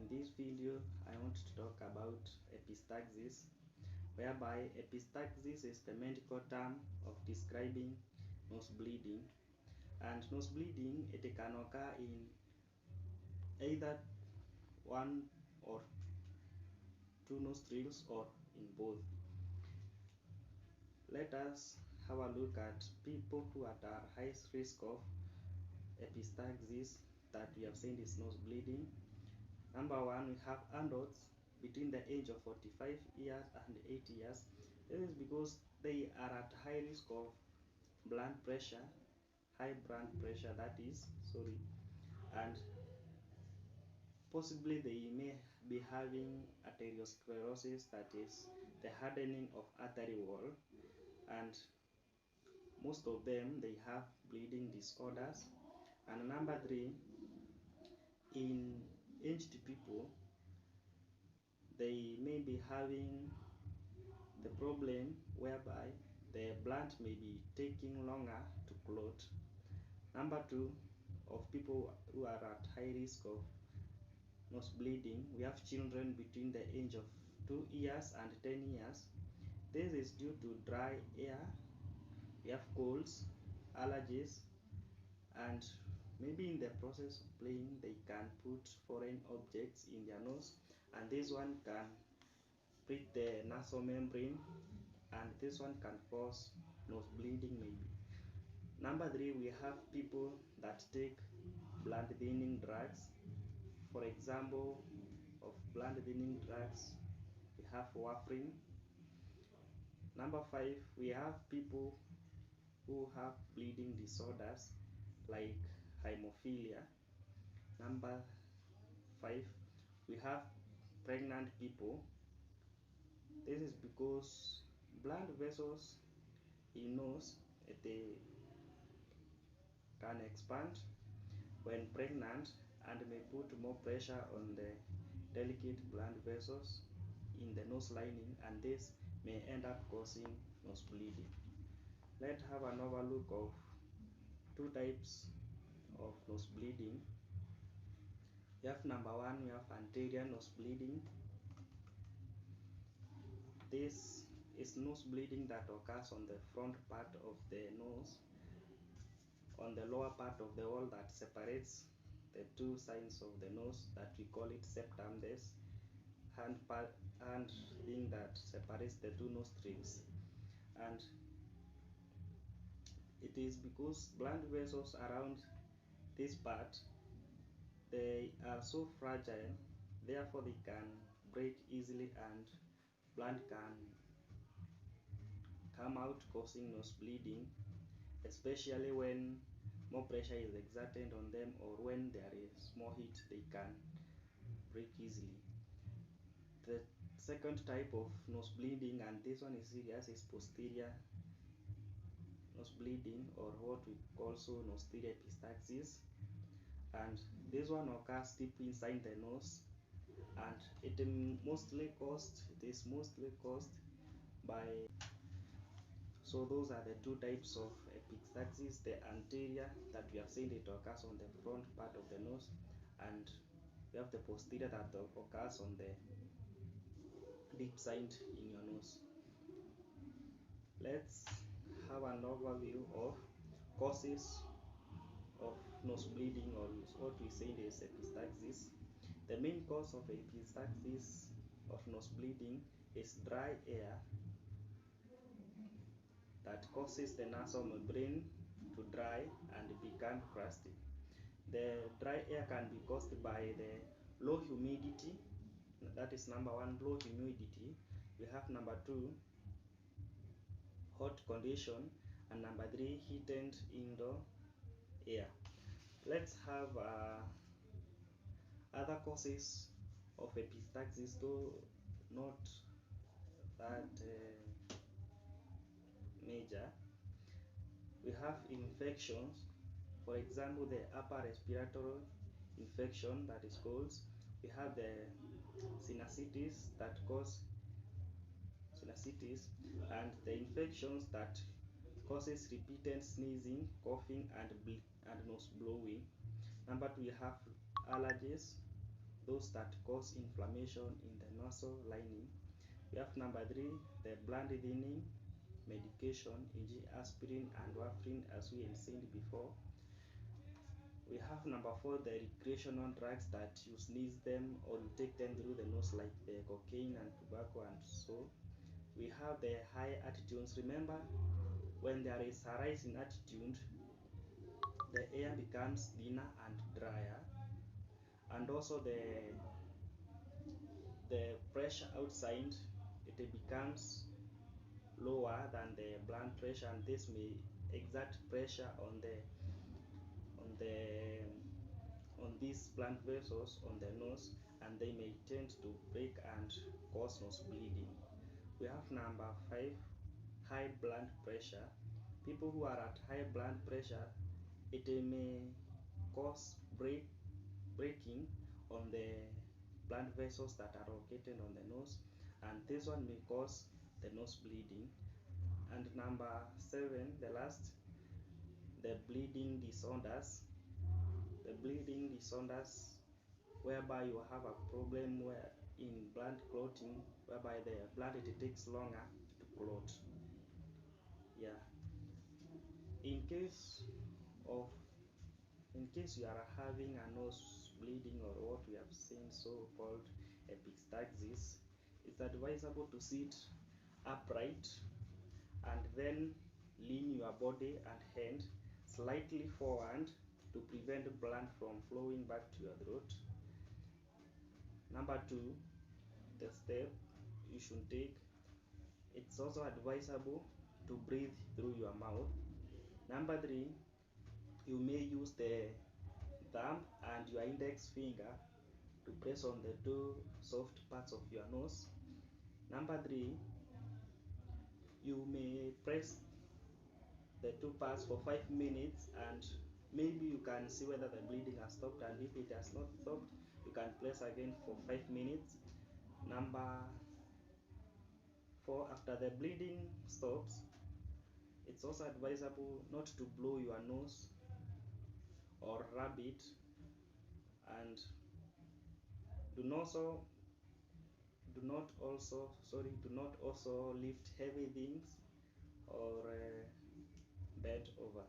In this video, I want to talk about epistaxis, whereby epistaxis is the medical term of describing nose bleeding. And nose bleeding, it can occur in either one or two nostrils or in both. Let us have a look at people who are at highest risk of epistaxis that we have seen is nose bleeding. Number one, we have adults between the age of 45 years and 80 years. This is because they are at high risk of blood pressure, high blood pressure and possibly they may be having arteriosclerosis, that is the hardening of artery wall, and most of them they have bleeding disorders. And number three, in aged people, they may be having the problem whereby the blood may be taking longer to clot. Number two, of people who are at high risk of nose bleeding, we have children between the age of 2 years and 10 years. This is due to dry air, we have colds, allergies, and maybe in the process of playing they can put foreign objects in their nose, and this one can break the nasal membrane, and this one can cause nose bleeding maybe. Number three, we have people that take blood thinning drugs. For example, of blood thinning drugs, we have warfarin. Number five, we have people who have bleeding disorders like hemophilia. Number five, we have pregnant people. This is because blood vessels in nose, they can expand when pregnant and may put more pressure on the delicate blood vessels in the nose lining, and this may end up causing nose bleeding. Let's have an overlook of two types of nose bleeding. We have number one, we have anterior nose bleeding. This is nose bleeding that occurs on the front part of the nose, on the lower part of the wall that separates the two sides of the nose, that we call it septum. This hand thing that separates the two nostrils, and it is because blood vessels around this part, they are so fragile, therefore they can break easily and blood can come out causing nose bleeding, especially when more pressure is exerted on them or when there is more heat, they can break easily. The second type of nose bleeding, and this one is serious, is posterior nose bleeding, or what we also posterior epistaxis, and this one occurs deep inside the nose, and it is mostly caused by. So those are the two types of epistaxis: the anterior, that we have seen it occurs on the front part of the nose, and we have the posterior that occurs on the deep side in your nose. Let's have an overview of causes of nose bleeding, or what we say is epistaxis. The main cause of epistaxis of nose bleeding is dry air that causes the nasal membrane to dry and become crusty. The dry air can be caused by the low humidity, that is number one, low humidity. We have number two, hot condition, and number three, heated indoor air. Let's have other causes of epistaxis, though not that major. We have infections, for example the upper respiratory infection, that is colds. We have the sinusitis that cause sinusitis, and the infections that causes repeated sneezing, coughing, and nose blowing. Number two, we have allergies. those that cause inflammation in the nasal lining. We have number 3, the blood thinning medication, e.g. aspirin and warfarin, as we have seen before. We have number 4, the recreational drugs that you sneeze them or you take them through the nose, like the cocaine and tobacco and so. We have the high altitudes. Remember, when there is a rise in altitude, the air becomes thinner and drier, and also the pressure outside, it becomes lower than the blood pressure, and this may exert pressure on these blood vessels on the nose, and they may tend to break and cause nose bleeding. We have number 5, high blood pressure. People who are at high blood pressure, it may cause breaking on the blood vessels that are located on the nose, and this one may cause the nose bleeding. And number 7, the last, the bleeding disorders. The bleeding disorders whereby you have a problem where in blood clotting, whereby the blood, it takes longer to clot. Yeah. In case you are having a nose bleeding, or what we have seen so called epistaxis, it's advisable to sit upright and then lean your body and hand slightly forward to prevent blood from flowing back to your throat. Number 2, the step you should take, it's also advisable to breathe through your mouth. Number 3, you may use the thumb and your index finger to press on the two soft parts of your nose. Number 3, you may press the two parts for 5 minutes, and maybe you can see whether the bleeding has stopped, and if it has not stopped, you can press again for 5 minutes. Number 4, after the bleeding stops, it's also advisable not to blow your nose or rub it, and do not also lift heavy things or bend over.